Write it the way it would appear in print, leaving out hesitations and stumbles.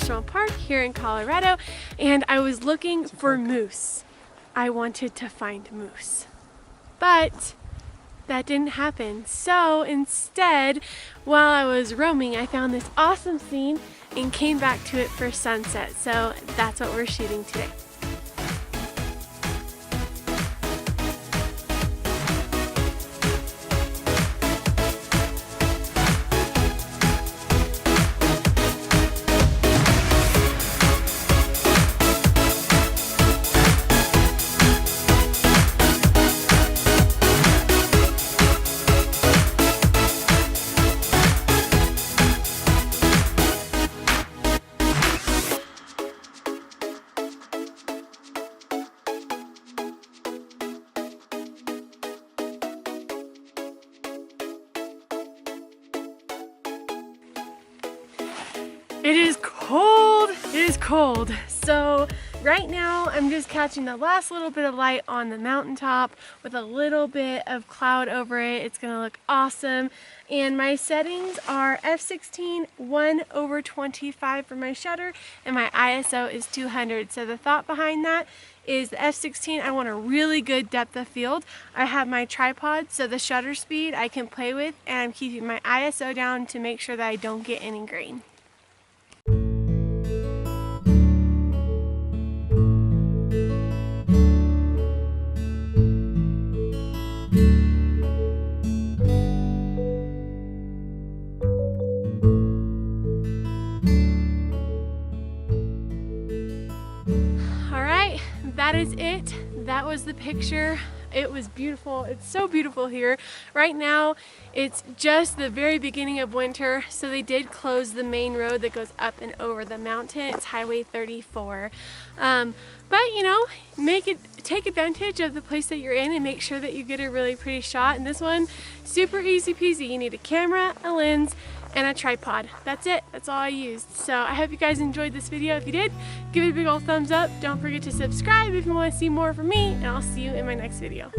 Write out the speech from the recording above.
National Park here in Colorado, and I was looking for moose. I wanted to find moose, but that didn't happen. So instead, while I was roaming, I found this awesome scene and came back to it for sunset. So that's what we're shooting today. It is cold, it is cold. So right now I'm just catching the last little bit of light on the mountaintop with a little bit of cloud over it. It's gonna look awesome. And my settings are f16 1/25 for my shutter, and my ISO is 200. So the thought behind that is the f16, I want a really good depth of field. I have my tripod, so the shutter speed I can play with, and I'm keeping my ISO down to make sure that I don't get any grain. That is it. That was the picture. It was beautiful. It's so beautiful here. Right now, it's just the very beginning of winter, so they did close the main road that goes up and over the mountain. It's Highway 34. But you know, take advantage of the place that you're in and make sure that you get a really pretty shot. And this one, super easy peasy. You need a camera, a lens, and a tripod. That's it. That's all I used. So I hope you guys enjoyed this video. If you did, give it a big old thumbs up. Don't forget to subscribe if you want to see more from me, and I'll see you in my next video.